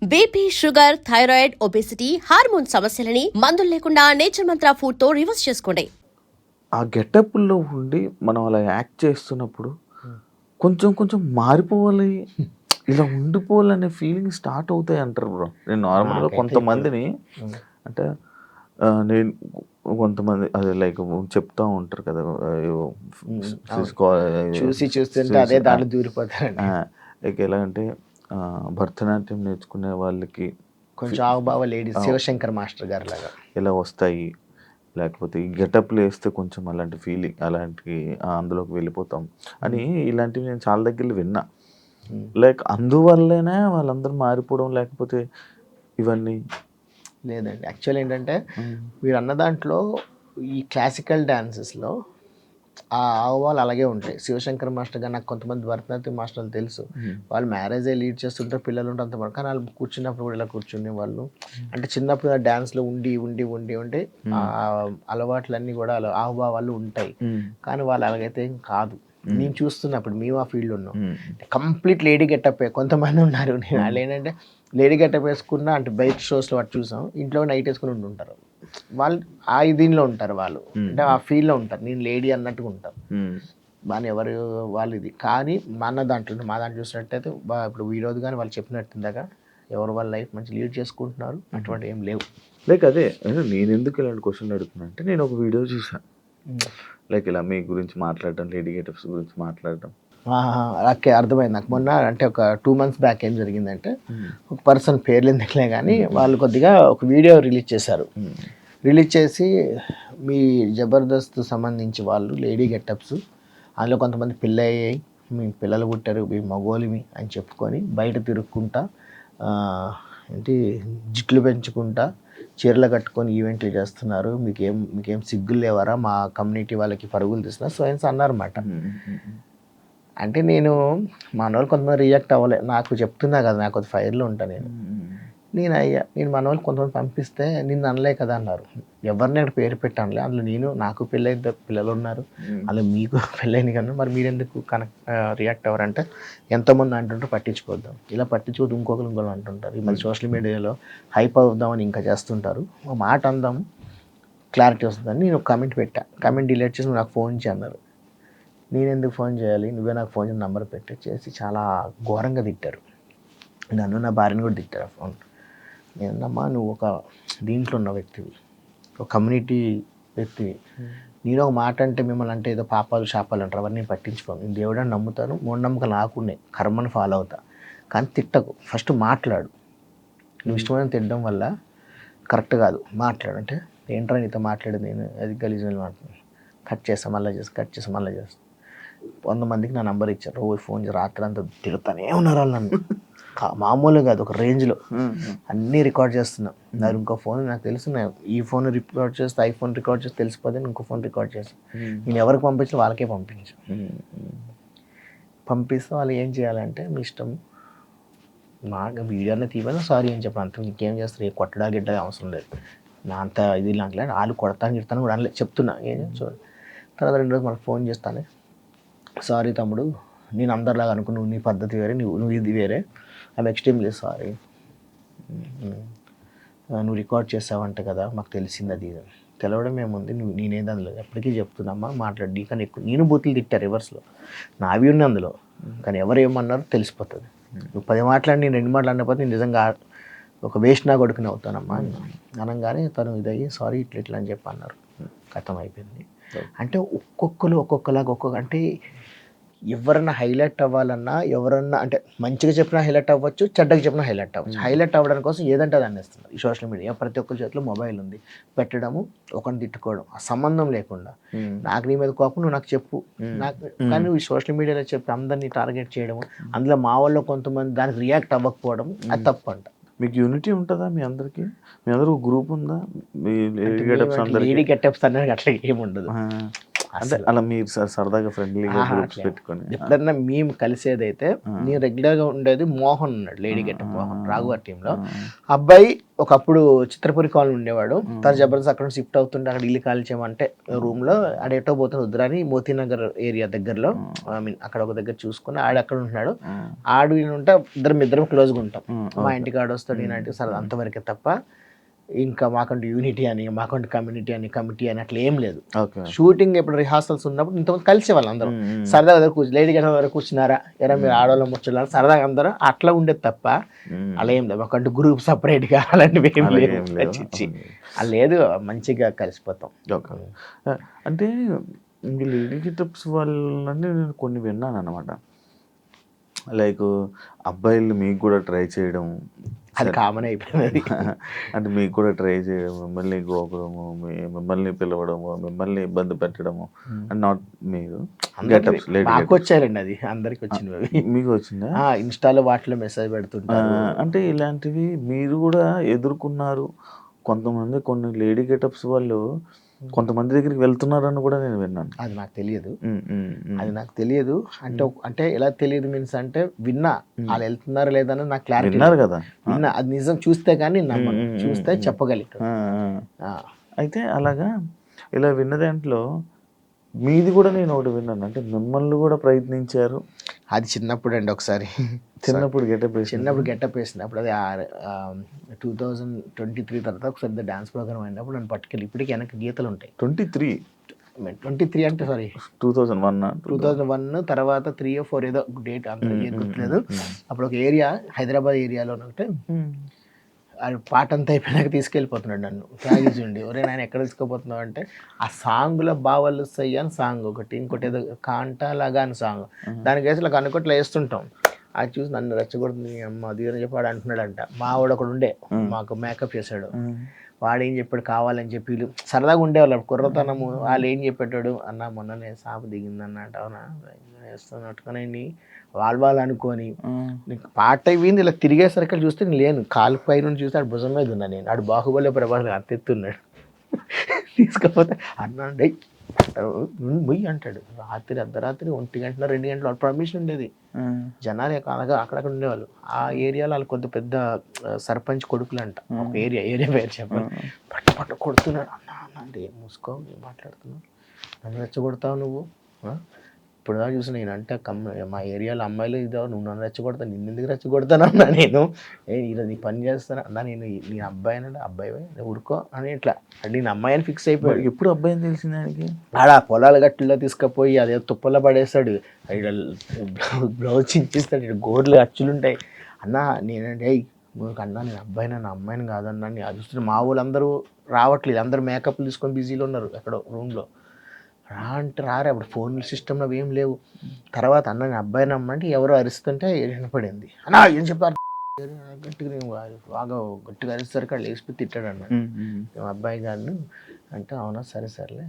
BP, sugar, thyroid, obesity, hormone సమస్యలని మందులు లేకుండా నేచర్ మంత్ర ఫుడ్ తో రివర్స్ చేసుకోండి. ఆ గెటప్‌లో ఉండి మనం అలా యాక్ట్ చేస్తున్నప్పుడు కొంచెం కొంచెం మారిపోవాలి, ఇలా ఉండిపోవాలనే ఫీలింగ్ స్టార్ట్ అవుతాయి అంటారు బ్రో. నేను నార్మల్‌గా నాకైతే కొంతమందిని హ్మ్. అంటే నేను కొంతమంది అదే లైక్ చెప్తా ఉంటారు కదా! అయ్యో! చూస్తుంటే అదే దాంట్లో దూరిపోతారండి. లైక్ ఎలా అంటే భరతనాట్యం నేర్చుకునే వాళ్ళకి కొంచెం ఆవుబావ లేడీస్ శివశంకర్ మాస్టర్ గారి లాగా. ఎలా వస్తాయి, లేకపోతే ఈ గెటప్లు వేస్తే కొంచెం అలాంటి ఫీలింగ్ అలాంటి అందులోకి వెళ్ళిపోతాం అని ఇలాంటివి నేను చాలా దగ్గర విన్నా. లైక్ అందువల్లనే వాళ్ళందరూ మారిపోవడం లేకపోతే ఇవన్నీ లేదండి. యాక్చువల్ ఏంటంటే మీరు అన్న దాంట్లో ఈ క్లాసికల్ డాన్సెస్‌లో ఆ ఆహ్వాలు అలాగే ఉంటాయి. శివశంకర్ మాస్టర్ గారు నాకు కొంతమంది భరతనాట్యం మాస్టర్లు తెలుసు. వాళ్ళు మ్యారేజే లీడ్ చేస్తుంటారు, పిల్లలు ఉంటారు అంత కానీ వాళ్ళు కూర్చున్నప్పుడు కూడా ఇలా కూర్చునే వాళ్ళు. అంటే చిన్నప్పుడు ఆ డాన్స్‌లో ఉండి ఆ అలవాట్లన్నీ కూడా అలా ఆహుభావాలు ఉంటాయి. కానీ వాళ్ళు అలాగైతే ఏం కాదు. నేను చూస్తున్నప్పుడు మేము ఆ ఫీల్డ్లో ఉన్నాం. కంప్లీట్ లేడీ గెటప్ కొంతమంది ఉన్నారు. వాళ్ళు ఏంటంటే లేడీ గెటప్ వేసుకున్న అంటే బయట షోస్లో వాటి చూసాం, ఇంట్లో నైట్ వేసుకుని ఉంటుంటారు. వాళ్ళు ఆ దీనిలో ఉంటారు, వాళ్ళు అంటే ఆ ఫీల్డ్లో ఉంటారు, నేను లేడీ అన్నట్టుగా ఉంటారు. బాగా ఎవరు వాళ్ళు ఇది కానీ మా దాంట్లో చూసినట్టయితే ఇప్పుడు ఈరోజు కానీ వాళ్ళు చెప్పినట్టు ఇందాక ఎవరు వాళ్ళ లైఫ్ మంచి లీడ్ చేసుకుంటున్నారు, అటువంటి ఏం లేవు. లైక్ అదే నేను ఎందుకు ఇలాంటి క్వశ్చన్ అడుగుతున్నా అంటే నేను ఒక వీడియో చూసాను, లైక్ ఇలా మీ గురించి మాట్లాడటం, లేడీ గెటప్స్ గురించి మాట్లాడటం. ఓకే, అర్థమైంది నాకు. మొన్న అంటే ఒక 2 months బ్యాక్ ఏం జరిగిందంటే ఒక పర్సన్ పేర్లు ఎందుకులే కానీ వాళ్ళు కొద్దిగా ఒక వీడియో రిలీజ్ చేశారు. రిలీజ్ చేసి మీ జబర్దస్త్ సంబంధించి వాళ్ళు లేడీ గెటప్స్, అందులో కొంతమంది పెళ్ళయ్యాయి, మీ పిల్లలు పుట్టారు, మీ మగోలిమి అని చెప్పుకొని బయట తిరుక్కుంటా ఏంటి జిట్లు పెంచుకుంటా చీరలు కట్టుకొని ఈవెంట్లు చేస్తున్నారు, మీకేం సిగ్గులు లేవరా, మా కమ్యూనిటీ వాళ్ళకి పరుగులు తీస్తున్నారు సో అన్నారన్నమాట. అంటే నేను మనోళ్ళు కొంతమంది రియాక్ట్ అవ్వలే, నాకు చెప్తున్నా కదా, నాకు అది ఫైర్లో ఉంటాను నేను మనోళ్ళు కొంతమంది పంపిస్తే నిన్ను అనలే కదా అన్నారు. ఎవరిని అక్కడ పేరు పెట్టి అనలే, అందులో నాకు పెళ్ళైన పిల్లలు ఉన్నారు, అందులో మీకు పెళ్ళైన కన్నా మరి మీరెందుకు రియాక్ట్ అవ్వరంటే ఎంతోమంది అంటుంటారు పట్టించుకోవద్దాం, ఇలా పట్టించుకోవద్దు ఇంకొకరు అంటుంటారు. ఈ మళ్ళీ సోషల్ మీడియాలో హైప్ అవుదామని ఇంకా చేస్తుంటారు, ఒక మాట అందాం క్లారిటీ వస్తుందని నేను ఒక కమెంట్ పెట్టా. కమెంట్ డిలీట్ చేసి నాకు ఫోన్ చేయి అన్నారు. నేను ఎందుకు ఫోన్ చేయాలి, నువ్వే నాకు ఫోన్ చేసి నెంబర్ చేసి చాలా ఘోరంగా తిట్టారు. నన్ను నా భార్యను కూడా తిట్టారు ఫోన్. నేనమ్మా నువ్వు ఒక దీంట్లో ఉన్న వ్యక్తివి, ఒక కమ్యూనిటీ వ్యక్తివి, నేను ఒక మాట అంటే మిమ్మల్ని అంటే ఏదో పాపాలు శాపాలు అంటారు, అవన్నీ పట్టించుకోను, నేను దేవుడని నమ్ముతాను, మూఢనమ్మకాలు నాకున్నాయి, కర్మను ఫాలో అవుతా, కానీ తిట్టకు, ఫస్ట్ మాట్లాడు. నువ్వు ఇష్టమైన తిట్టడం వల్ల కరెక్ట్ కాదు, మాట్లాడు. అంటే ఏంట్రా నీతో మాట్లాడేది, నేను అది గలీజ్గా మాట్లాడు, కట్ చేస్తా మళ్ళీ చేస్తా. 100 మందికి నా నెంబర్ ఇచ్చారు, రోజు ఫోన్ చేసి రాత్రి అంతా తిరుగుతానే ఉన్నారు వాళ్ళు నన్ను, మామూలుగా కాదు, ఒక రేంజ్లో అన్నీ రికార్డ్ చేస్తున్నా. నాకు ఇంకో ఫోన్ నాకు తెలుసు, ఈ ఫోన్ రికార్డ్ చేస్తే ఐఫోన్ రికార్డ్ చేస్తే తెలిసిపోతే ఇంకో ఫోన్ రికార్డ్ చేస్తాను. నేను ఎవరికి పంపించిన వాళ్ళకే పంపిస్తే వాళ్ళు ఏం చేయాలంటే మీ ఇష్టం, నాకు వీడియోనే తీయమని సారీ అని చెప్పాను, అంత ఇంకేం చేస్తారు, ఏ కొట్టడా గిడ్డా అవసరం లేదు, నా అంత ఇది నాకు లేదు, వాళ్ళు కొడతాను కూడా అనలేదు, చెప్తున్నా ఏం చూడండి. తర్వాత 2 రోజులు మనకు ఫోన్ చేస్తానే, సారీ తమ్ముడు, నేను అందరిలాగా అనుకున్నాను, నీ పద్ధతి వేరే, నువ్వు ఇది వేరే, ఐఎమ్ ఎక్స్ట్రీమ్లీ సారీ, నువ్వు రికార్డ్ చేసావంట కదా మాకు తెలిసింది, అది తెలవడం ఏముంది, నేనేది అందులో ఎప్పటికీ చెప్తున్నామ్మా మాట్లాడి, నీకన్నా ఎక్కువ నేను బూతులు తిట్టా రివర్స్లో, నావి ఉన్నాయి అందులో, కానీ ఎవరు ఏమన్నారో తెలిసిపోతుంది. నువ్వు 10 మాట్లాడి నేను 2 మాట్లాడినపోతే నేను నిజంగా ఒక వేస్ట్ నా కొడుకుని అవుతానమ్మా అనగానే తను ఇదయ్యి సారీ ఇట్లా అని చెప్పి అన్నారు, కథం అయిపోయింది. అంటే ఒక్కొక్కలాగా అంటే ఎవరన్నా హైలైట్ అవ్వాలన్నా, ఎవరన్నా అంటే మంచిగా చెప్పినా హైలైట్ అవ్వచ్చు, చెడ్డగా చెప్పినా హైలైట్ అవ్వచ్చు. హైలైట్ అవ్వడం కోసం ఏదంటే అది అనేస్తున్నారు ఈ సోషల్ మీడియా. ప్రతి ఒక్కరి చేతిలో మొబైల్ ఉంది, పెట్టడము, ఒకరిని తిట్టుకోవడం, ఆ సంబంధం లేకుండా, నాకు నీ మీద కోపం నువ్వు నాకు చెప్పు, నాకు కానీ నువ్వు ఈ సోషల్ మీడియాలో చెప్పి అందరినీ టార్గెట్ చేయడం, అందులో మా వాళ్ళు కొంతమంది దానికి రియాక్ట్ అవ్వకపోవడం, అది తప్పు అంట. మీకు యూనిటీ ఉంటుందా మీ అందరికి? మీ అందరూ గ్రూప్ ఉందా? లేడీ గెటప్స్ అనేది అట్లా ఏముండదు, అంటే అలా మీరు సరదాగా ఫ్రెండ్లీగా గ్రూప్స్ పెట్టుకొని ఎప్పుడన్నా మేము కలిసేదైతే నేను రెగ్యులర్గా ఉండేది మోహన్ ఉన్నాడు, లేడీ గెట్ మోహన్ రాఘవ టీంలో. అబ్బాయి ఒకప్పుడు చిత్రపురి కాలనీ ఉండేవాడు, తను జబర్దస్త్ అక్కడ షిఫ్ట్ అవుతుంటే అక్కడ ఇల్లు ఖాళీ చేయమంటే రూమ్లో ఆడేటో పోతున్న వద్దురాని మోతీనగర్ ఏరియా దగ్గరలో ఐ మీన్ అక్కడ ఒక దగ్గర చూసుకుని ఆడు అక్కడ ఉంటున్నాడు. ఆడు ఉంటే ఇద్దరం క్లోజ్గా ఉంటాం. మా ఇంటికి ఆడు వస్తాడు, నేనంటే సరే అంతవరకే తప్ప ఇంకా మాకంటూ యూనిటీ అని మాకంటూ కమ్యూనిటీ అని కమిటీ అని అట్లా ఏం లేదు. షూటింగ్ ఎప్పుడు రిహార్సల్స్ ఉన్నప్పుడు ఇంతమంది కలిసేవాళ్ళు అందరూ సరదాగా దగ్గర లేడీ గంట వరకు కూర్చున్నారా ఎరా మీరు ఆడవాళ్ళం ముచ్చున్నారు సరదాగా అందరూ అట్లా ఉండేది తప్ప అలా ఏం లేదు. మాకంటూ గ్రూప్ సపరేట్గా అలాంటివి ఏం లేవు. అలా లేదు, మంచిగా కలిసిపోతాం. అంటే లేడీ గెటప్స్ వాళ్ళని నేను కొన్ని విన్నాను అనమాట. లైక్ అబ్బాయిలు మీకు కూడా ట్రై చేయడం అది కామన్ అయిపోయింది. అంటే మీకు కూడా ట్రై చేయడం, మిమ్మల్ని గోకడము, మిమ్మల్ని పిలవడము, మిమ్మల్ని ఇబ్బంది పెట్టడము అండ్ నాట్ మీరు గెటప్స్ మాకు వచ్చారండి, అది అందరికి వచ్చినవి. మీకు వచ్చిందా? ఇన్స్టాలో వాటిలో మెసేజ్ పెడుతుంటారు. అంటే ఇలాంటివి మీరు కూడా ఎదుర్కొన్నారు. కొంతమంది కొన్ని లేడీ గెటప్స్ వాళ్ళు కొంతమంది దగ్గరికి వెళ్తున్నారని కూడా నేను విన్నాను. అది నాకు తెలియదు. అంటే ఎలా తెలియదు మీన్స్ అంటే విన్నా వాళ్ళు వెళ్తున్నారా లేదని నాకు క్లారిటీ విన్నారు కదా. విన్నా, అది నిజం చూస్తే కానీ చూస్తే చెప్పగలిగాను. అయితే అలాగా ఇలా విన్న దాంట్లో మీది కూడా నేను ఒకటి విన్నాను, అంటే మిమ్మల్ని కూడా ప్రయత్నించారు. అది చిన్నప్పుడు అండి, ఒకసారి చిన్నప్పుడు గెటప్ వేసినప్పుడు అది 2023 తర్వాత ఒకసారి డాన్స్ ప్రోగ్రామ్ అయినప్పుడు నన్ను పట్టుకెళ్ళి ఇప్పటికీ వెనక గీతలు ఉంటాయి. 23 అంటే సారీ 2001 తర్వాత 3 or 4 ఏదో డేట్ అంత గుర్తులేదు. అప్పుడు ఒక ఏరియా హైదరాబాద్ ఏరియాలో ఒకటే పాట అంతా అయిపోయినాక తీసుకెళ్ళిపోతున్నాడు నన్ను తాగిచి ఉండి. ఒరే నాయన ఎక్కడ తీసుకుపోతున్నావు అంటే ఆ సాంగ్లో బావలు సయ్య అని సాంగ్ ఒకటి, ఇంకోటి ఏదో కాంటాలాగా అని సాంగ్, దానికేసి ఇలా కనుకోట్లా వేస్తుంటాం. అది చూసి నన్ను రెచ్చగొడుతుంది అమ్మ అది అని చెప్పి వాడు అంటున్నాడంట. మా వాడు ఒకడు ఉండే మాకు మేకప్ చేశాడు, వాడు ఏం చెప్పాడు కావాలని చెప్పి సరదాగా ఉండేవాళ్ళు కుర్రతనము. వాళ్ళు ఏం చెప్పేటాడు అన్న మొన్ననే సాపు దిగిందన్నట్టు అవునా వేస్తున్నట్టుగానే వాళ్ళు అనుకొని పాట అయిపోయింది. ఇలా తిరిగేసరికి చూస్తే నేను లేను, కాలు పై నుండి చూస్తే ఆడు భుజం మీద ఉన్నా నేను. ఆడు బాహుబలి ప్రభాస్ అంతెత్తున్నాడు. తీసుకపోతే అన్నాడు మొయ్యి అంటాడు. అర్ధరాత్రి 1 గంటల 2 గంటల పర్మిషన్ ఉండేది. జనాలు అక్కడక్కడ ఉండేవాళ్ళు. ఆ ఏరియాలో వాళ్ళు కొంత పెద్ద సర్పంచ్ కొడుకులు అంట, ఒక ఏరియా పేరు చెప్పాలి. పట్ట కొడుతున్నాడు. అన్న అంటే ఏం మూసుకో ఏం మాట్లాడుతున్నావు, నన్ను రెచ్చగొడతావు నువ్వు. ఇప్పుడు దాకా చూసి నేను అంటే మా ఏరియాలో అమ్మాయిలు ఇదో నువ్వు నన్ను రెచ్చగొడతాను, నిన్ను ఎందుకు రెచ్చగొడతానన్నా నేను నీ పని చేస్తాను అన్నా నేను నీ అబ్బాయి అంటే అబ్బాయి ఊరుకో అని ఇట్లా నేను అమ్మాయి అని ఫిక్స్ అయిపోయాడు. ఎప్పుడు అబ్బాయి అని తెలిసింది ఆయనకి? ఆడ పొలాల గట్టుల్లో తీసుకుపోయి అదే తుప్పల్లో పడేస్తాడు, బ్లౌజ్ చించిస్తాడు, ఇక్కడ గోర్లు అచ్చులుంటాయి. అన్నా నేనంటే అన్నా నేను అబ్బాయినా నా అమ్మాయిని కాదన్నా నేను అది చూస్తే మా వాళ్ళందరూ రావట్లేదు, అందరూ మేకప్లు తీసుకొని బిజీలో ఉన్నారు ఎక్కడో రూమ్లో. అంటే రారే అప్పుడు ఫోన్ సిస్టంలో ఏం లేవు. తర్వాత అన్న నేను అబ్బాయిని అమ్మంటే ఎవరో అరుస్తుంటే వినపడింది. అన్నా ఏం చెప్పారు గట్టిగా బాగా గట్టిగా అరిస్తారు కాదు లేచిపోయి తిట్టాడు అన్న అబ్బాయి గారిని అంటే అవునా సరే సర్లే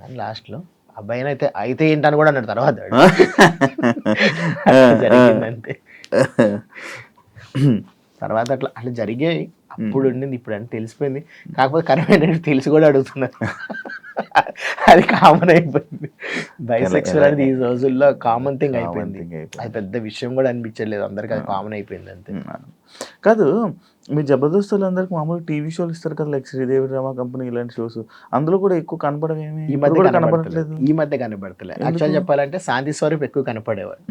అని లాస్ట్లో అబ్బాయిని అయితే ఏంటని కూడా అన్నాడు. తర్వాత జరిగిందంతే. తర్వాత అట్లా జరిగాయి. అప్పుడు ఉండింది, ఇప్పుడు అంటే తెలిసిపోయింది. కాకపోతే కరెక్ట్ తెలిసి కూడా అడుగుతున్నారు. అది కామన్ అయిపోయింది. బైసెక్సువల్ అనేది ఈ రోజుల్లో కామన్ థింగ్ అయిపోయింది. అది పెద్ద విషయం కూడా అనిపించలేదు అందరికి, అది కామన్ అయిపోయింది అంతే. కాదు మీ జబర్దస్తులు అందరికి మామూలు టీవీ షోలు ఇస్తారు కదా, లైక్ శ్రీదేవి డ్రామా కంపెనీ ఇలాంటి షోస్, అందులో కూడా ఎక్కువ కనపడవేమి? ఈ మధ్య కనపడట్లేదు. యాక్చువల్ చెప్పాలంటే శాంతి స్వరూప్ ఎక్కువ కనపడేవారు.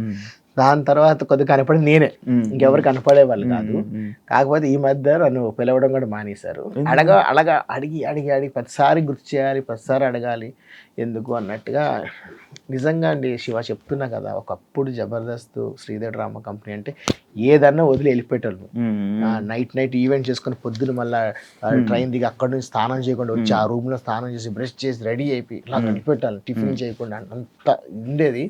దాని తర్వాత కొద్దిగా కనపడి నేనే, ఇంకెవరు కనపడేవాళ్ళు కాదు. కాకపోతే ఈ మధ్య నన్ను పిలవడం కూడా మానేశారు. అలాగా అడిగి ప్రతిసారి గుర్తు చేయాలి, ప్రతిసారి అడగాలి ఎందుకు అన్నట్టుగా. నిజంగా అండి శివ చెప్తున్నా కదా, ఒకప్పుడు జబర్దస్త్ శ్రీదేవి డ్రామా కంపెనీ అంటే ఏదన్నా వదిలి వెళ్ళిపోయేటోళ్ళు. నైట్ ఈవెంట్ చేసుకొని పొద్దున మళ్ళీ ట్రైన్ దిగి అక్కడ నుంచి స్నానం చేయకుండా వచ్చి ఆ రూమ్లో స్నానం చేసి బ్రష్ చేసి రెడీ అయిపోయి ఇలా వెళ్ళిపెట్టాలి, టిఫిన్ చేయకుండా. అంత ఉండేది,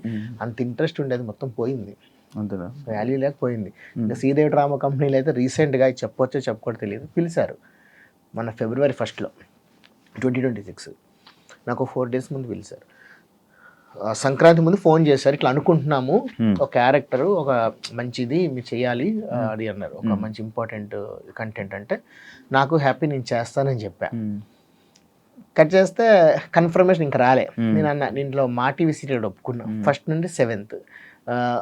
అంత ఇంట్రెస్ట్ ఉండేది, మొత్తం పోయింది, అంతేనా వాల్యూ లేకపోయింది. ఇంకా శ్రీదేవి డ్రామా కంపెనీలో అయితే రీసెంట్గా చెప్పొచ్చో చెప్పుకోవడం తెలియదు పిలిచారు మన February 1st 2026. నాకు 4 days ముందు పిలిచారు. సంక్రాంతి ముందు ఫోన్ చేశారు, ఇట్లా అనుకుంటున్నాము ఒక క్యారెక్టర్ ఒక మంచిది మీరు చేయాలి అది అన్నారు, ఒక మంచి ఇంపార్టెంట్ కంటెంట్ అంటే నాకు హ్యాపీ నేను చేస్తానని చెప్పా. కట్ చేస్తే కన్ఫర్మేషన్ ఇంకా రాలే. నేను అన్న దీంట్లో మా టీవీ సీరియల్ ఒప్పుకున్నా ఫస్ట్ నుండి 7th,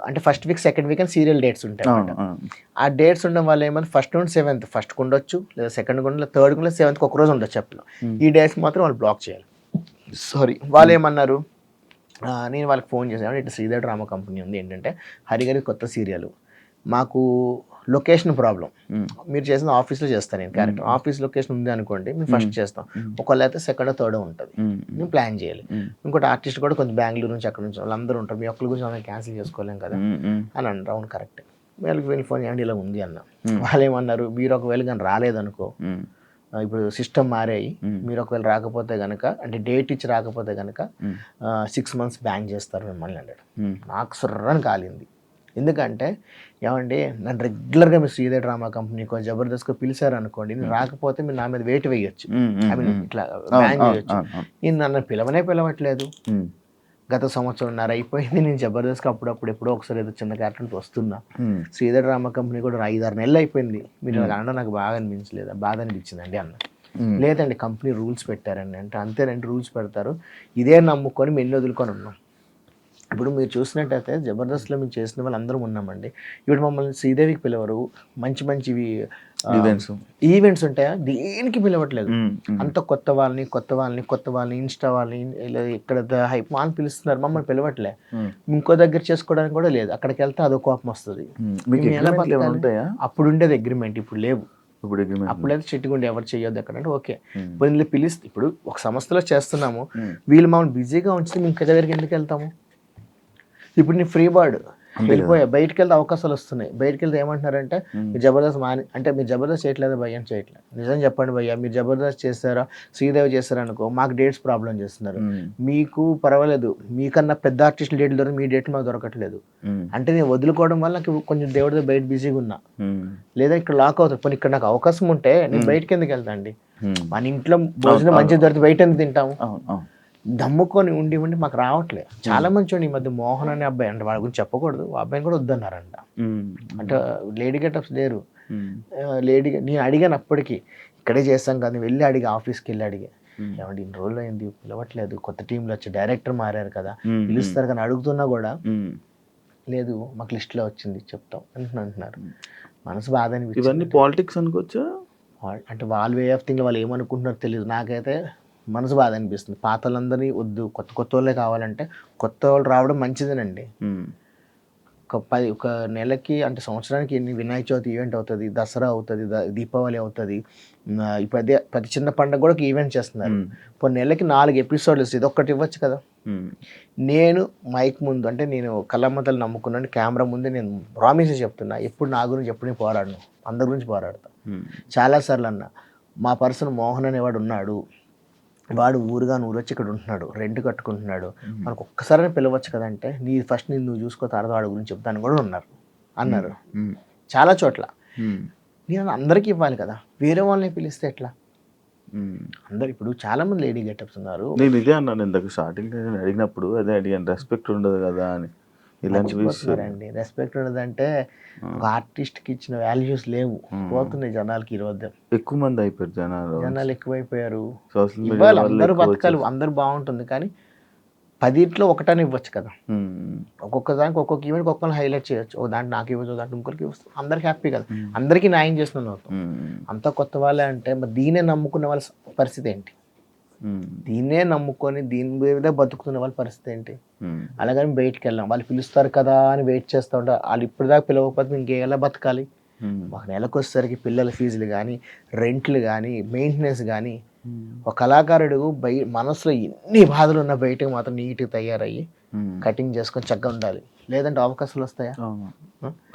అంటే ఫస్ట్ వీక్ సెకండ్ వీక్ అని సీరియల్ డేట్స్ ఉంటాయి అన్నమాట. ఆ డేట్స్ ఉండడం వల్ల ఏమన్నా ఫస్ట్ నుండి 7th ఫస్ట్కి ఉండొచ్చు, లేదా సెకండ్ ఉండదు, థర్డ్కి ఉండదు, 7th ఒక రోజు ఉండొచ్చు చెప్పను. ఈ డేట్స్ మాత్రం వాళ్ళు బ్లాక్ చేయాలి. వాళ్ళు ఏమన్నారు, నేను వాళ్ళకి ఫోన్ చేశాను, ఇట్లా శ్రీధర్ డ్రామా కంపెనీ ఉంది, ఏంటంటే హరిగారి కొత్త సీరియల్, మాకు లొకేషన్ ప్రాబ్లం, మీరు చేసిన ఆఫీస్లో చేస్తాను నేను క్యారెక్టర్, ఆఫీస్ లొకేషన్ ఉంది అనుకోండి మేము ఫస్ట్ చేస్తాం, ఒకళ్ళు అయితే సెకండ్ థర్డ్ ఉంటుంది, మేము ప్లాన్ చేయాలి. ఇంకోటి ఆర్టిస్ట్ కూడా కొంచెం బెంగళూరు నుంచి అక్కడ నుంచి వాళ్ళందరూ ఉంటారు, మీ ఒక్కరి గురించి మనం క్యాన్సిల్ చేసుకోలేం కదా అని అన్నారు. అవును కరెక్ట్. వెళ్ళి ఫోన్ చేయండి ఇలా ఉంది అన్న. వాళ్ళు ఏమన్నారు, మీరు ఒకవేళ కానీ రాలేదనుకో, ఇప్పుడు సిస్టమ్ మారాయి, మీరు ఒకవేళ రాకపోతే కనుక, అంటే డేట్ ఇచ్చి రాకపోతే కనుక 6 months బ్యాన్ చేస్తారు మిమ్మల్ని అన్నాడు. నాకు సుర్రని కాలింది. ఎందుకంటే ఏమండి, నన్ను రెగ్యులర్గా మీరు శ్రీధర్ డ్రామా కంపెనీకో జబర్దస్త్కో పిలిచారు అనుకోండి, నేను రాకపోతే మీరు నా మీద వెయిట్ వేయొచ్చు, ఐ మీన్ ఇట్లా బ్యాన్ చేయొచ్చు. నేను నన్ను పిలవట్లేదు. గత 1.5 సంవత్సరం అయిపోయింది, నేను జబర్దస్త్కి అప్పుడప్పుడు ఎప్పుడో ఒకసారి ఏదో చిన్న క్యారెక్టర్తో వస్తున్నా. శ్రీధర్ డ్రామా కంపెనీ కూడా 5-6 నెలలు అయిపోయింది, మీరు అనడం నాకు బాగా అనిపించలేదు, బాధ అనిపించిందండి అన్న. లేదండి కంపెనీ రూల్స్ పెట్టారండి అంటే, అంతేనండి రూల్స్ పెడతారు, ఇదే నమ్ముకొని మేము వదులుకొని ఉన్నాం. ఇప్పుడు మీరు చూసినట్టయితే జబర్దస్త్లో మేము చేసిన వాళ్ళు అందరం ఉన్నామండి. ఇప్పుడు మమ్మల్ని శ్రీదేవికి పిలవరు, మంచివి ఈవెంట్స్ ఉంటాయా, దేనికి పిలవట్లేదు. అంత కొత్త వాళ్ళని ఇన్స్టా వాళ్ళని ఇక్కడ హైప్ అని పిలుస్తున్నారు, మమ్మల్ని పిలవట్లే. ఇంకో దగ్గర చేసుకోవడానికి కూడా లేదు, అక్కడికి వెళ్తే అదో కోపం వస్తుంది. అప్పుడు ఉండేది అగ్రిమెంట్, ఇప్పుడు లేవు. అప్పుడైతే చెట్టుకుండి ఎవరు చేయొద్దు ఎక్కడ అంటే ఓకే, వీళ్ళు పిలిస్తే ఇప్పుడు ఒక సంస్థలో చేస్తున్నాము, వీళ్ళు మమ్మల్ని బిజీగా ఉంచితే మేము ఇంక దగ్గరికి ఎందుకు వెళ్తాము. ఇప్పుడు నేను ఫ్రీ బర్డ్ వెళ్ళిపోయా, బయటకు వెళ్తే అవకాశాలు వస్తున్నాయి, బయటకు వెళ్తే ఏమంటున్నారంటే మీరు జబర్దస్త్ అంటే మీరు జబర్దస్త్ చేయట్లేదు భయ్య అని చేయట్లేదు. నిజం చెప్పండి భయ్య, మీరు జబర్దస్త్ చేస్తారా శ్రీదేవి చేస్తారా అనుకో, మాకు డేట్స్ ప్రాబ్లం చేస్తున్నారు, మీకు పర్వాలేదు, మీకన్నా పెద్ద ఆర్టిస్టుల డేట్లు దొరికి మీ డేట్లు మాకు దొరకట్లేదు అంటే నేను వదులుకోవడం వల్ల నాకు కొంచెం దేవుడితో బయట బిజీగా ఉన్నా, లేదా ఇక్కడ లాక్ అవుతుంది. పోనీ ఇక్కడ నాకు అవకాశం ఉంటే నేను బయటకి ఎందుకు వెళ్తా అండి, మన ఇంట్లో భోజనం మంచిగా దొరికితే బయట ఎందుకు తింటాము. దమ్ముకొని ఉండి మాకు రావట్లేదు. చాలా మంచి ఈ మధ్య మోహన్ అనే అబ్బాయి, అంటే వాళ్ళ గురించి చెప్పకూడదు, ఆ అబ్బాయిని కూడా వద్దన్నారంట. అంటే లేడీ గెటప్స్ లేరు, నేను అడిగాను అప్పటికి, ఇక్కడే చేస్తాం కానీ వెళ్ళి అడిగి, ఆఫీస్కి వెళ్ళి అడిగా, ఏమంటే ఇన్ని రోజులు అయింది పిలవట్లేదు, కొత్త టీంలో వచ్చి డైరెక్టర్ మారారు కదా పిలుస్తారు కానీ అడుగుతున్నా కూడా లేదు, మాకు లిస్ట్లో వచ్చింది చెప్తాం అంటున్నారు. మనసు బాధ అనిపించింది. పాలిటిక్స్ అనుకోవచ్చా, అంటే వాళ్ళ వే ఆఫ్ థింగ్, వాళ్ళు ఏమనుకుంటున్నారో తెలియదు. నాకైతే మనసు బాధ అనిపిస్తుంది. పాత వాళ్ళందరినీ వద్దు, కొత్త వాళ్ళే కావాలంటే కొత్త వాళ్ళు రావడం మంచిదేనండి. ఒక నెలకి అంటే సంవత్సరానికి ఎన్ని వినాయక చవితి ఈవెంట్ అవుతుంది, దసరా అవుతుంది, దీపావళి అవుతుంది, ఇప్పుడు ప్రతి చిన్న పండుగ కూడా ఈవెంట్ చేస్తున్నారు. ఇప్పుడు నెలకి 4 ఎపిసోడ్లు వస్తుంది, ఇది ఒక్కటి ఇవ్వచ్చు కదా. నేను మైక్ ముందు, అంటే నేను కళ్ళమ్మతలు నమ్ముకున్నాను, కెమెరా ముందు నేను ప్రామిస్ చెప్తున్నా, ఎప్పుడు నా గురించి ఎప్పుడు నేను పోరాడను, అందరి గురించి పోరాడతా. చాలాసార్లు అన్న, మా పర్సన్ మోహన్ అనేవాడు ఉన్నాడు, వాడు ఊరుగా వచ్చి ఇక్కడ ఉంటున్నాడు, రెంట్ కట్టుకుంటున్నాడు, మనకు ఒక్కసారి పిలవచ్చు కదంటే, ఫస్ట్ నువ్వు చూసుకో, తర్వాత వాడి గురించి చెప్తాను కూడా అన్నారు చాలా చోట్ల. నేను అందరికీ ఇవ్వాలి కదా, వేరే వాళ్ళని పిలిస్తే ఎట్లా. అందరు ఇప్పుడు చాలా మంది లేడీ గెటప్స్ ఉన్నారు. నేను ఇదే అన్నాను ఇందాక స్టార్టింగ్ అడిగినప్పుడు, అదే అడిగాను, రెస్పెక్ట్ ఉండదు కదా అని. ఇలాంటివి రెస్పెక్ట్ ఉండదంటే ఒక ఆర్టిస్ట్కి ఇచ్చిన వాల్యూస్ లేవు, పోతున్నాయి జనాలకి. ఈరోజు ఎక్కువ మంది అయిపోయారు, జనాలు ఎక్కువైపోయారు. ఇవాళ అందరూ బతకాలి, అందరూ బాగుంటుంది, కానీ 10 ఒకటని ఇవ్వచ్చు కదా. ఒక్కొక్క దానికి ఒక్కొక్క ఈవెంట్కి ఒక్కొక్కరిని హైలైట్ చేయొచ్చు, ఒక దాంట్లో నాకు ఇవ్వచ్చు, దాంట్లో ఇంకొకరికి ఇవ్వచ్చు, అందరికి హ్యాపీ కదా, అందరికీ న్యాయం చేస్తున్నాను. అంతా కొత్త వాళ్ళే అంటే మరి దీనే నమ్ముకున్న వాళ్ళ పరిస్థితి ఏంటి, దీన్నే నమ్ముకొని దీని మీద బతుకుతున్న వాళ్ళ పరిస్థితి ఏంటి. అలాగని బయటికి వెళ్ళాం, వాళ్ళు పిలుస్తారు కదా అని వెయిట్ చేస్తూ ఉంటారు. వాళ్ళు ఇప్పుడు దాకా పిలవకపోతే ఇంకేలా బతకాలి. మాకు నెలకు వచ్చేసరికి పిల్లల ఫీజులు కానీ, రెంట్లు కానీ, మెయింటెనెన్స్ కానీ, ఒక కళాకారుడు మనసులో ఎన్ని బాధలు ఉన్నా బయటకు మాత్రం నీట్గా తయారయ్యి కటింగ్ చేసుకొని చక్కగా ఉండాలి, లేదంటే అవకాశాలు వస్తాయా.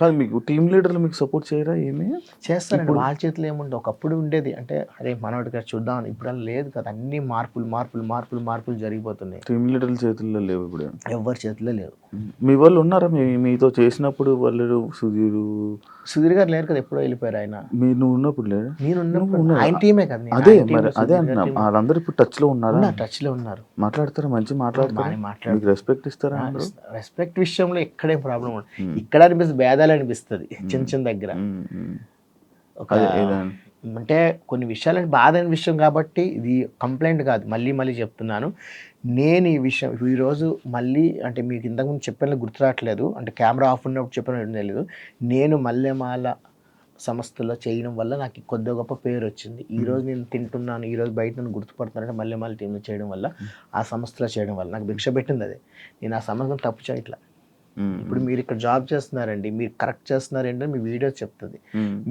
కాదు, మీకు టీమ్ లీడర్లు మీకు సపోర్ట్ చేయరా? ఏమి చేస్తారండి, వాళ్ళ చేతిలో ఏముండే. ఒకప్పుడు ఉండేది, అంటే అరే మనోడిగా చూద్దాం, ఇప్పుడు లేదు కదా, అన్ని మార్పులు జరిగిపోతున్నాయి. టీమ్ లీడర్ల చేతుల్లో లేవు, ఇప్పుడు ఎవరి చేతిలో లేవు. మీ వాళ్ళు ఉన్నారా మీతో చేసినప్పుడు? వాళ్ళు సుధీర్ గారు లేరు కదా, ఎప్పుడో వెళ్ళిపోయారు ఆయన. నువ్వు ఉన్నప్పుడు లేదు, నేను ఆయన టీమే కదా. అదే అంటున్నా, వాళ్ళందరూ ఇప్పుడు టచ్ లో ఉన్నారా? టచ్ లో ఉన్నారు, మాట్లాడతారా, మంచి మాట్లాడతారు, రెస్పెక్ట్ ఇస్తారా? రెస్పెక్ట్ విషయంలో ఎక్కడే ప్రాబ్లం ఉండదు. ఇక్కడ అనిపిస్తుంది, భేదాలు అనిపిస్తుంది చిన్న దగ్గర. అంటే కొన్ని విషయాలు బాధైన విషయం కాబట్టి ఇది కంప్లైంట్ కాదు, మళ్ళీ మళ్ళీ చెప్తున్నాను. నేను ఈ విషయం ఈరోజు మళ్ళీ అంటే మీకు ఇంతకుముందు చెప్పిన గుర్తు రావట్లేదు, అంటే కెమెరా ఆఫ్ ఉన్నప్పుడు చెప్పిన తెలియదు. నేను మల్లెమాల సంస్థలో చేయడం వల్ల నాకు కొద్దిగా గొప్ప పేరు వచ్చింది. ఈరోజు నేను తింటున్నాను, ఈరోజు బయట నన్ను గుర్తుపడుతున్నానంటే మల్లెమాల టీంలో చేయడం వల్ల, ఆ సంస్థలో చేయడం వల్ల నాకు భిక్ష పెట్టింది అదే. నేను ఆ సంస్థను తప్పు చేయట్లా. ఇప్పుడు మీరు ఇక్కడ జాబ్ చేస్తున్నారండి, మీరు కరెక్ట్ చేస్తున్నారంటే మీ వీడియోస్ చెప్తుంది.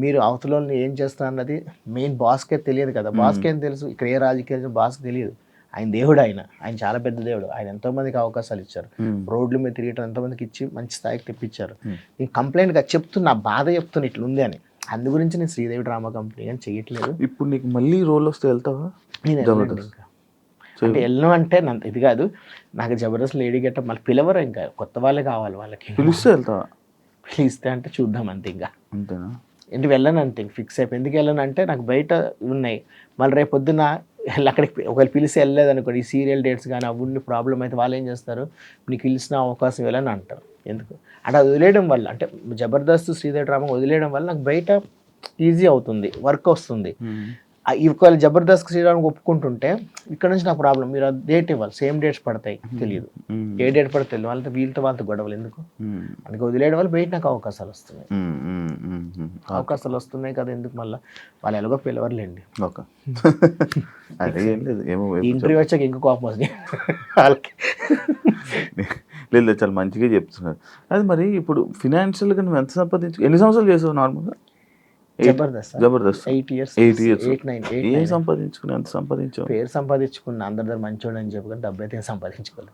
మీరు అవతల ఏం చేస్తున్నారు అన్నది మెయిన్ బాస్కే తెలియదు కదా. బాస్కి ఏం తెలుసు, ఇక్కడ ఏ రాజకీయాలు బాస్కి తెలియదు. ఆయన దేవుడు, ఆయన చాలా పెద్ద దేవుడు. ఆయన ఎంతోమందికి అవకాశాలు ఇచ్చారు, రోడ్ల మీద తిరిగటం ఎంతోమందికి ఇచ్చి మంచి స్థాయికి తెప్పించారు. నేను కంప్లైంట్గా చెప్తున్నా, బాధ చెప్తున్నా ఇట్లా ఉంది అని. అందు గురించి నేను శ్రీదేవి డ్రామా కంపెనీ అని చేయట్లేదు. ఇప్పుడు నీకు మళ్ళీ రోల్ వస్తే వెళ్తావా? నేను ఇంకా అంటే వెళ్ళను అంటే ఇది కాదు, నాకు జబర్దస్త్ లేడీ గెటప్ మళ్ళీ పిలవరు, ఇంకా కొత్త వాళ్ళే కావాలి. వాళ్ళకి పిలిస్తే వెళ్తావా? పిలిస్తే అంటే చూద్దాం అంతే. ఇంకా అంతేనా? ఏంటి వెళ్ళను అంతే, ఫిక్స్ అయిపోయి. ఎందుకు వెళ్ళను అంటే నాకు బయట ఉన్నాయి, మళ్ళీ రేపు పొద్దున్న అక్కడికి ఒకవేళ పిలిచి వెళ్ళలేదు అనుకోండి, ఈ సీరియల్ డేట్స్ కానీ అవి ప్రాబ్లం అయితే వాళ్ళు ఏం చేస్తారు, నీకు పిలిచిన అవకాశం వెళ్ళని అంటారు. ఎందుకు అంటే అది వదిలేయడం వల్ల, అంటే జబర్దస్త్ శ్రీదేవి డ్రామా వదిలేయడం వల్ల నాకు బయట ఈజీ అవుతుంది, వర్క్ వస్తుంది. ఒకవేళ జబర్దస్త్ శ్రీరామ్ ఒప్పుకుంటుంటే ఇక్కడ నుంచి నాకు ప్రాబ్లం, మీరు డేట్ ఇవ్వాలి, సేమ్ డేట్స్ పడతాయి, తెలియదు ఏ డేట్ పడితే తెలియదు, వాళ్ళతో గొడవలు ఎందుకు, అందుకే వదిలేయడం వల్ల బయట నాకు అవకాశాలు వస్తున్నాయి. అవకాశాలు వస్తున్నాయి కదా, ఎందుకు మళ్ళీ వాళ్ళు ఎలాగో పిలవర్లేండి. ఇంటర్వ్యూ వచ్చాక ఇంకో కోపం వస్తుంది వాళ్ళకి. లేదు, చాలా మంచిగా చెప్తున్నారు. అది మరి ఇప్పుడు ఫినాన్షియల్గా నువ్వు ఎంత ఎన్ని సంవత్సరాలు చేసావు నార్మల్గా? జబర్దస్త్ 8 years 8, 9 ఏం సంపాదించుకున్నా? ఎంత సంపాదించావు? పేరు సంపాదించుకున్నా, అందరి దగ్గర మంచోడు అని చెప్పుకొని డబ్బు అయితే సంపాదించుకోలేదు.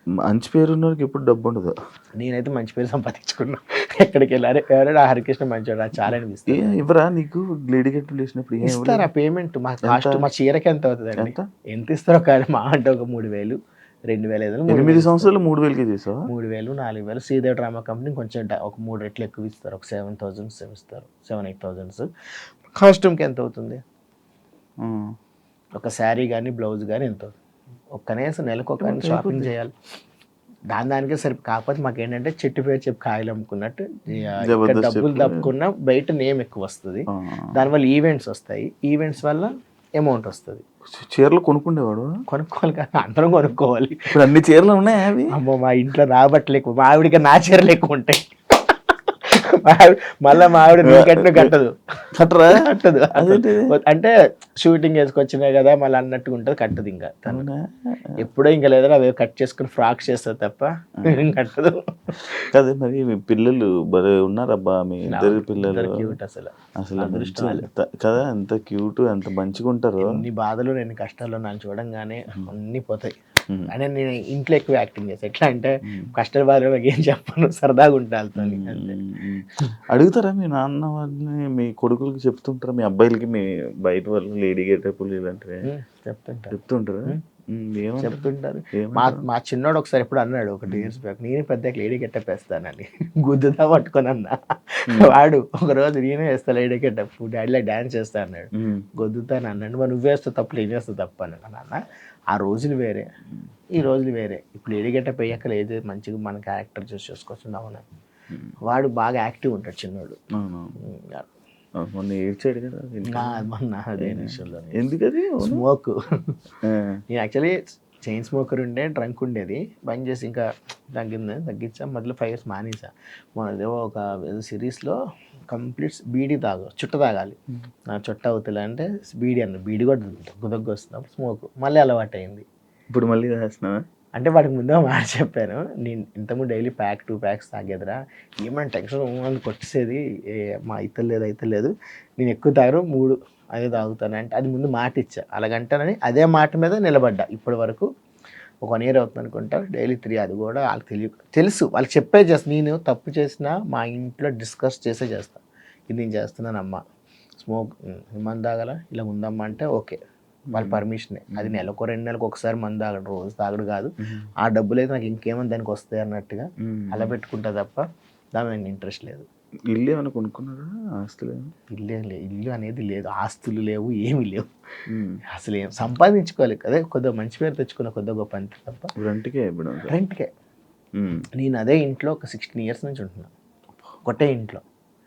మంచి పేరు ఉన్నవారికి ఎప్పుడు డబ్బు ఉండదు. నేనైతే మంచి పేరు సంపాదించుకున్నా. ఎక్కడికి వెళ్ళారు ఎవరైనా హరికృష్ణ మంచోడు చాలా అనిపిస్తుంది. ఎవరా నీకు లేడీ గెట్ చేసినప్పుడు ఇస్తారా పేమెంట్? మా కాస్ట్ మా చీరకి ఎంత అవుతుంది అండి, ఎంత ఇస్తారో కానీ మా అంటే ఒక 3,000 2,500. 8 సంవత్సరాలు 3,000కి చేసావా? 3,000 4,000. శ్రీదేవి డ్రామా కంపెనీ కొంచెం ఒక 3 రెట్లు ఎక్కువ ఇస్తారు, ఒక 7,000 ఇస్తారు, 7-8,000. కాస్ట్యూమ్కి ఎంత అవుతుంది? ఒక శారీ కానీ బ్లౌజ్ కానీ ఎంత అవుతుంది? ఒక కనీసం నెలకు ఒక షాపింగ్ చేయాలి, దానికే సరి. కాకపోతే మాకు ఏంటంటే చెట్టు పేరు చెప్పి కాయలు అమ్ముకున్నట్టు డబ్బులు తప్పుకున్నా బయట నేమ్ ఎక్కువ వస్తుంది, దానివల్ల ఈవెంట్స్ వస్తాయి, ఈవెంట్స్ వల్ల అమౌంట్ వస్తుంది. చీరలు కొనుక్కుండేవాడు? కొనుక్కోవాలి కదా, అందరం కొనుక్కోవాలి. ఇప్పుడు అన్ని చీరలు ఉన్నాయి అవి. అమ్మో మా ఇంట్లో రాబట్టలు ఎక్కువ, మా ఆవిడికి నా చీరలు ఎక్కువ ఉంటాయి. మళ్ళీ మా ఆవిడ నీకట్టు కట్టదు. అంటే షూటింగ్ వేసుకొచ్చినాయి కదా మళ్ళీ అన్నట్టుగా ఉంటుంది, కట్టదు. ఇంకా ఎప్పుడో ఇంకా లేదా అవి కట్ చేసుకుని ఫ్రాక్స్ చేస్తుంది తప్ప కట్టదు. అదే మరి మీ పిల్లలు ఉన్నారబ్బా, మీ ఇద్దరు పిల్లలు క్యూట్ అసలు కదా, ఎంత క్యూట్, ఎంత మంచిగా ఉంటారు. ఎన్ని బాధలు ఎన్ని కష్టాలు నన్ను చూడంగానే అన్ని పోతాయి. అంటే నేను ఇంట్లో ఎక్కువ యాక్టింగ్ చేస్తాను. ఎట్లా అంటే కష్టాల బాధలు ఏం చెప్పను, సరదాగా ఉంటాను. అడుగుతారా మీ నాన్న వాళ్ళని, మీ కొడుకులకి చెప్తుంటారా, మీ అబ్బాయిలకి మీ బయట వాళ్ళు లేడీ గెటప్లు ఇలాంటివి చెప్తుంటారు? చెప్తుంటారు. మా చిన్నోడు ఒకసారి ఎప్పుడు అన్నాడు, ఒక 2 years బ్యాక్, నేను పెద్ద లేడీ గెటప్ వేస్తానని. గుద్దుదా పట్టుకొని అన్నా. వాడు ఒకరోజు నేనే వేస్తా లేడీ గెటప్, డాడీలో డాన్స్ చేస్తా అన్నాడు. గొద్దుతాను అన్నాడు. మరి నువ్వు వేస్తావు తప్పు, నేను వేస్తా తప్పు అన్నాడు. నాన్న ఆ రోజులు వేరే, ఈ రోజులు వేరే. ఇప్పుడు లేడీ గెటప్ వేయక లేదు, మంచిగా మన క్యారెక్టర్ చూసి చూసుకోవచ్చు. అవునా, వాడు బాగా యాక్టివ్ ఉంటాడు చిన్నోడు. మొన్న ఏడ్చాడు కదా మొన్న అదే విషయంలో. ఎందుకది? స్మోక్. నేను యాక్చువల్లీ చైన్ స్మోకర్ ఉండే, డ్రంక్ ఉండేది, బంద్ చేసి ఇంకా తగ్గించా. మొదలు 5 years మానేసా. మనదేవో ఒక సిరీస్లో కంప్లీట్ బీడీ చుట్ట తాగాలి, నా చుట్ట అవుతుంది అంటే బీడీ అన్న, బీడీ కూడా గుదగ్గు వస్తున్నప్పుడు స్మోక్ మళ్ళీ అలవాటు అయింది. ఇప్పుడు మళ్ళీ చేస్తున్నావా? అంటే వాడికి ముందే మాట చెప్పాను, నేను ఇంతకుముందు డైలీ 2 packs తాగేదిరా, ఏమైనా టెన్షన్ అని కొట్టేసేది, మా అయితే లేదు, నేను ఎక్కువ తాగరు 3 అదే తాగుతాను అంటే, అది ముందు మాట ఇచ్చా. అలాగంటానని అదే మాట మీద నిలబడ్డా. ఇప్పటి వరకు ఒక 1 year అవుతుంది అనుకుంటా, డైలీ 3. అది కూడా వాళ్ళకి తెలుసు, వాళ్ళకి చెప్పే చేస్తా. నేను తప్పు చేసినా మా ఇంట్లో డిస్కస్ చేసే చేస్తా, ఇది నేను చేస్తున్నానమ్మా, స్మోక్ మందు తాగల ఇలా ఉందమ్మా అంటే ఓకే, వాళ్ళ పర్మిషనే. అది నెలకు 2 నెలలకు ఒకసారి మందు తాగడు, రోజు తాగడు కాదు. ఆ డబ్బులు అయితే నాకు ఇంకేమో దానికి వస్తాయి అన్నట్టుగా అలా పెట్టుకుంటా తప్ప దాని నాకు ఇంట్రెస్ట్ లేదు. ఇల్లు ఏమైనా కొనుక్కున్నారా? ఆస్తులు? ఇల్లు అనేది లేదు, ఆస్తులు లేవు, ఏమి లేవు, అసలు ఏం సంపాదించుకోవాలి. అదే కొద్దిగా మంచి పేరు తెచ్చుకున్న కొద్దిగా గొప్ప అంతే తప్ప. రెంట్కే. నేను అదే ఇంట్లో ఒక 16 years నుంచి ఉంటున్నాను, ఒకటే ఇంట్లో.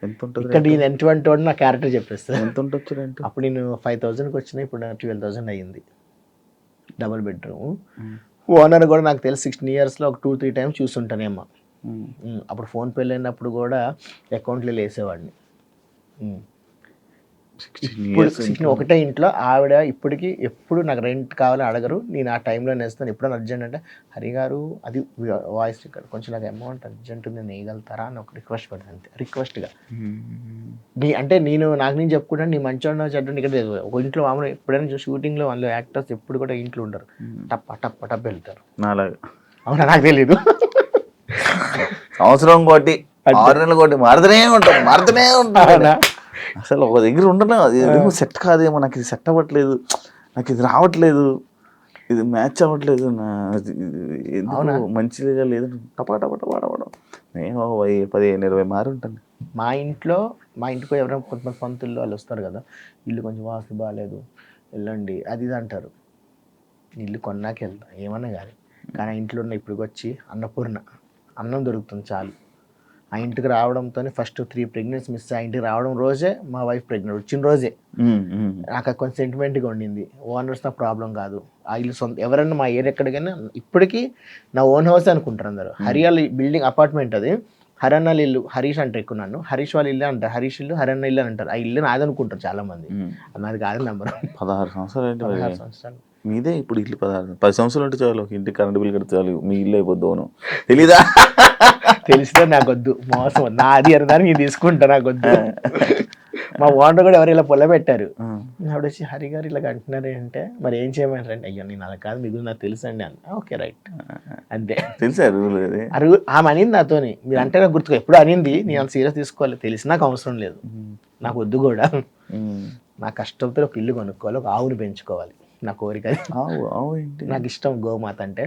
ఎంత ఉంటుంది ఇక్కడ నేను ఎటువంటి వాడు నా క్యారెక్టర్ చెప్పేస్తాను. ఎంత ఉంటుంది రెంట్? అప్పుడు నేను 5,000కి వచ్చిన, ఇప్పుడు 12,000 అయ్యింది. Double bedroom. ఓనర్ కూడా నాకు తెలిసి 16 yearsలో ఒక 2-3 times చూస్తుంటానేమో. అప్పుడు ఫోన్పే లేనప్పుడు కూడా అకౌంట్లో వేసేవాడిని. 16 ఒకటే ఇంట్లో ఆవిడ ఇప్పటికీ ఎప్పుడు నాకు రెంట్ కావాలని అడగరు, నేను ఆ టైంలో నేస్తాను. ఎప్పుడైనా అర్జెంట్ అంటే హరి గారు అది వాయిస్ ఇక్కడ కొంచెం నాకు అమౌంట్ అర్జెంట్ ఉంది వేయగలుగుతారా అని ఒక రిక్వెస్ట్ పెడతాను అంతే, రిక్వెస్ట్గా. అంటే నాకు నేను చెప్పుకుంటాను నీ మంచిగా చెడ్డ ఇక్కడ ఒక ఇంట్లో మామూలు ఎప్పుడైనా షూటింగ్లో వాళ్ళు యాక్టర్స్ ఎప్పుడు కూడా ఇంట్లో ఉండరు, టప్ టప్ టప్ వెళ్తారు. అవునా నాకు తెలీదు. సంవత్సరం కోటి 6 నెలలు కోటి మారుతూనే ఉంటాం. అసలు ఒక దగ్గర ఉండను, అది సెట్ కాదేమో, నాకు ఇది సెట్ అవ్వట్లేదు, నాకు ఇది రావట్లేదు, ఇది మ్యాచ్ అవ్వట్లేదు, మంచిగా లేదు, టపటపటపడవడం. నేను 15-20 మారి ఉంటాను. మా ఇంటికి ఎవరైనా కొంతమంది పంతులు వాళ్ళు వస్తారు కదా, ఇల్లు కొంచెం వాస్తు బాగాలేదు వెళ్ళండి అది ఇది అంటారు. ఇల్లు కొన్నాక వెళ్తాం ఏమన్నా కానీ ఇంట్లో ఉన్న ఇప్పటికి వచ్చి అన్నపూర్ణ అన్నం దొరుకుతుంది చాలు. ఆ ఇంటికి రావడంతో ఫస్ట్ 3 pregnancies మిస్. ఆ ఇంటికి రావడం రోజే మా వైఫ్ ప్రెగ్నెంట్ వచ్చిన రోజే నాకు కొంచెం సెంటిమెంట్గా ఉండింది. ఓనర్స్ నా ప్రాబ్లం కాదు, ఆ ఇల్లు సొంత ఎవరైనా మా ఏరియా ఎక్కడికైనా ఇప్పటికీ నా ఓన్ హౌస్ అనుకుంటారు అందరు. హరియాల బిల్డింగ్ అపార్ట్మెంట్ అది, హరన్న ఇల్లు, హరీష్ అంటారు ఎక్కువ నన్ను, హరీష్ వాళ్ళ ఇల్లు అంటారు, హరీష్ ఇల్లు హరన్న ఇల్లు అంటారు. ఆ ఇల్లు నాది అనుకుంటారు చాలా మంది, నాది కాదు నెంబర్. 16 సంవత్సరాలు 16 సంవత్సరాలు మీదే ఇప్పుడు ఇల్లు. 10 సంవత్సరాలు ఉంటే చాలు, ఒక ఇంటికి కరెంట్ బిల్ కడితే చాలు, మీ ఇల్లు అయిపోద్దాను. తెలీదా? తెలిస్తే నాకొద్దు, మోసం నాది అన్నదాన్ని నేను తీసుకుంటా, నాకొద్దు. మా ఓనర్ కూడా ఎవరు ఇలా పొలబెట్టారు, ఆవిడ వచ్చి హరి గారు ఇలా అంటున్నారు అంటే మరి ఏం చేయమంటారంటే అయ్యో నేను అలా కాదు, మీకు నాకు తెలుసు అండి అన్న. ఓకే రైట్ అంతే. తెలుసా ఆమె అనింది నాతోని, మీరు అంటే నాకు గుర్తుకు ఎప్పుడు అనింది, నేను అంత సీరియస్ తీసుకోవాలి, తెలిసి నాకు అవసరం లేదు, నాకు వద్దు కూడా. నా కష్టంతో ఒక ఇల్లు కొనుక్కోవాలి, ఒక ఆవుని పెంచుకోవాలి, నా కోరిక. నాకు ఇష్టం గోమాత అంటే,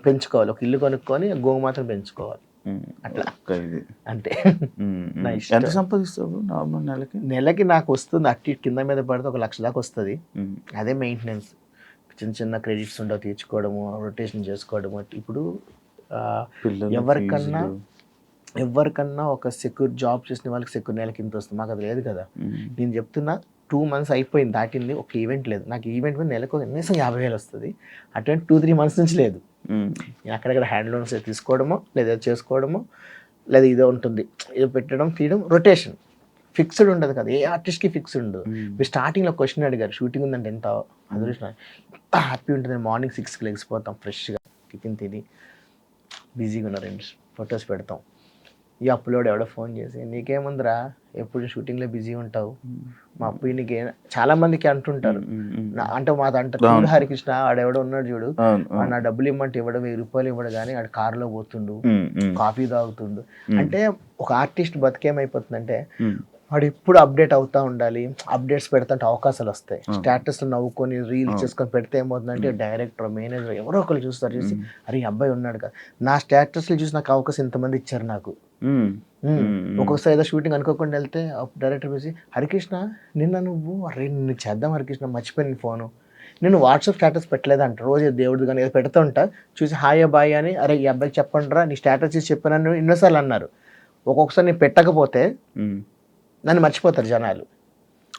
పెంచుకోవాలి, ఒక ఇల్లు కొనుక్కొని గోమాతను పెంచుకోవాలి, అట్లా అంతే. నా ఇష్టం. ఎంత సంపాదిస్తావు నార్మల్ నెలకి నాకు వస్తుంది అట్టి కింద మీద పడితే 1 లక్ష దాకా వస్తుంది. అదే మెయింటెనెన్స్, చిన్న చిన్న క్రెడిట్స్ ఉండవు తీర్చుకోవడము, రొటేషన్ చేసుకోవడము. ఇప్పుడు ఎవరికన్నా ఒక సెక్యూర్ జాబ్ చేసిన వాళ్ళకి సెక్యూర్ నెలకి ఇంత వస్తుంది, మాకు అది లేదు కదా. నేను చెప్తున్నా 2 months అయిపోయింది దాటింది, ఒక ఈవెంట్ లేదు నాకు. ఈవెంట్ మీద నెలకు కనీసం 50,000 వస్తుంది. అటువంటి 2-3 months నుంచి లేదు. నేను అక్కడక్కడ హ్యాండ్ లోన్స్ తీసుకోవడమో లేదా చేసుకోవడమో లేదా ఇదో ఉంటుంది, ఏదో పెట్టడం తీయడం, రొటేషన్ ఫిక్స్డ్ ఉండదు కదా, ఏ ఆర్టిస్ట్కి ఫిక్స్డ్ ఉండదు. మీరు స్టార్టింగ్లో క్వశ్చన్ అడిగారు షూటింగ్ ఉందంటే ఎంత అదృష్టం, ఎంత హ్యాపీ ఉంటుంది. మార్నింగ్ 6కి లెగిసిపోతాం, ఫ్రెష్గా టిఫిన్ తిని బిజీగా ఉన్న 2 photos పెడతాం. ఈ అప్లోడ్ ఎవడో ఫోన్ చేసి నీకేముందిరా ఎప్పుడు షూటింగ్లో బిజీ ఉంటావు, మా అప్పు నీకే చాలా మందికి అంటుంటారు. అంటే మాది అంటారు చూడు హరికృష్ణ ఆడెవడో ఉన్నాడు చూడు, నా డబ్బులు ఇమ్మంటే ఇవ్వడం 1000 రూపాయలు ఇవ్వడు కానీ ఆడు కారులో పోతుండు, కాఫీ తాగుతుండు. అంటే ఒక ఆర్టిస్ట్ బతికేమైపోతుందంటే వాడు ఇప్పుడు అప్డేట్ అవుతూ ఉండాలి, అప్డేట్స్ పెడతాంటే అవకాశాలు వస్తాయి. స్టేటస్లో నవ్వుకొని రీల్స్ చేసుకొని పెడితే ఏమవుతుందంటే డైరెక్టర్ మేనేజర్ ఎవరో ఒకరు చూస్తారు, చూసి అరే అబ్బాయి ఉన్నాడు కదా, నా స్టేటస్లు చూసి నాకు అవకాశం ఇంతమంది ఇచ్చారు నాకు. ఒక్కొక్కసారి ఏదో షూటింగ్ అనుకోకుండా వెళ్తే డైరెక్టర్ చూసి హరికృష్ణ నిన్న నువ్వు అరే నిన్ను చేద్దాం హరికృష్ణ మర్చిపోయిన ఫోను, నేను వాట్సాప్ స్టేటస్ పెట్టలేదంట, రోజు దేవుడు కానీ ఏదో పెడుతూ ఉంటా, చూసి హాయ్ బాయ్ అని అరే ఈ అబ్బాయికి చెప్పండి రా నీ స్టేటస్ చూసి చెప్పానని ఎన్నోసార్లు అన్నారు. ఒక్కొక్కసారి నేను పెట్టకపోతే నన్ను మర్చిపోతారు జనాలు.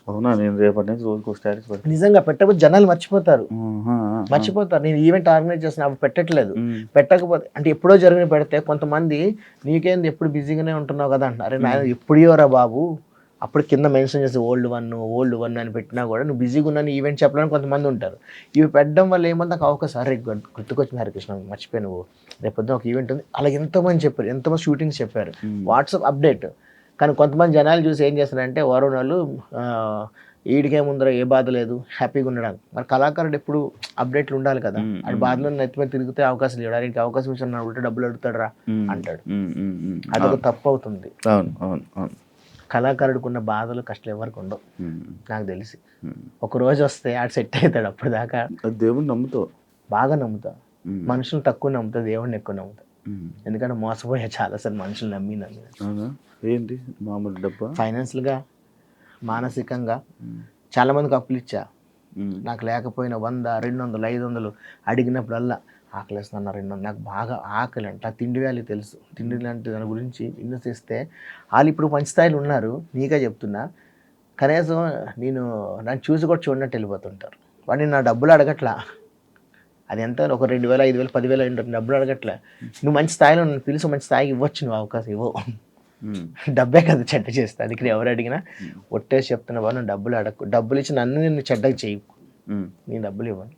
అవునా? నేను రేపటి నుంచి రోజుకు స్టేటస్ పెడతాను. నిజంగా పెట్టకపోతే జనాలు మర్చిపోతారు. నేను ఈవెంట్ ఆర్గనైజ్ చేసిన అవి పెట్టట్లేదు. పెట్టకపోతే అంటే ఎప్పుడో జరిగిన పెడితే కొంతమంది నీకేంది ఎప్పుడు బిజీగానే ఉంటున్నావు కదా అంటున్నారు. అరే నాయన ఎప్పుడోరా బాబు, అప్పుడు కింద మెన్షన్ చేసి ఓల్డ్ వన్ అని పెట్టినా కూడా నువ్వు బిజీగా ఉన్నాను ఈవెంట్ చెప్పడానికి కొంతమంది ఉంటారు. ఇవి పెట్టడం వల్ల ఏమో నాకు అవకాశం, అరే గుర్తుకొచ్చింది హరికృష్ణ మర్చిపోయి నువ్వు రేపొద్దున ఒక ఈవెంట్ ఉంది, అలాగే ఎంతోమంది చెప్పారు, ఎంతోమంది షూటింగ్స్ చెప్పారు, వాట్సాప్ అప్డేట్. కానీ కొంతమంది జనాలు చూసి ఏం చేస్తారంటే వరుణ్ వాళ్ళు ఈడికేముందరో ఏ బాధ లేదు హ్యాపీగా ఉండడానికి. మరి కళాకారుడు ఎప్పుడు అప్డేట్లు ఉండాలి కదా, అది బాధలో నెత్తిమీద తిరిగితే అవకాశం ఇవ్వడానికి అవకాశం ఇచ్చిన ఉంటే డబ్బులు అడుగుతాడు రా అంటాడు. అదొక తప్పు అవుతుంది. కళాకారుడికి ఉన్న బాధలు కష్టాలు ఎవరికి ఉండవు నాకు తెలిసి. ఒక రోజు వస్తే ఆడు సెట్ అవుతాడు, అప్పుడు దాకా దేవుడిని నమ్ముతావు, బాగా నమ్ముతా. మనుషులు తక్కువ నమ్ముతా, దేవుడిని ఎక్కువ నమ్ముతా. ఎందుకంటే మోసపోయా చాలాసార్లు మనుషులు నమ్మి ఏంటి మామూలు డబ్బా ఫైనాన్షియల్గా మానసికంగా చాలా మందికి అప్పులు ఇచ్చా. నాకు లేకపోయినా 100, 200, 500 అడిగినప్పుడల్లా ఆకలేస్తున్నా రెండు నాకు బాగా ఆకలి అంట తిండి వ్యాలీ తెలుసు, తిండి లాంటి దాని గురించి విన్నసిస్తే వాళ్ళు ఇప్పుడు మంచి స్థాయిలో ఉన్నారు. నీకే చెప్తున్నా, కనీసం నన్ను చూసి కూడా చూడనట్టు వెళ్ళిపోతుంటారు. వాడిని నా డబ్బులు అడగట్లా, అది ఎంత ఒక 2,000 5,000 10,000 డబ్బులు అడగట్లే. నువ్వు మంచి స్థాయిలో నన్ను పిలిచి మంచి స్థాయికి ఇవ్వచ్చు, నువ్వు అవకాశం ఇవ్వవు. డబ్బే కదా చెడ్డ చేస్తా. అందుకని ఎవరు అడిగినా ఒట్టేసి చెప్తున్నా, నువ్వు డబ్బులు అడగకు, డబ్బులు ఇచ్చి నన్ను చెడ్డగా చేయకు, నీ డబ్బులు ఇవ్వను.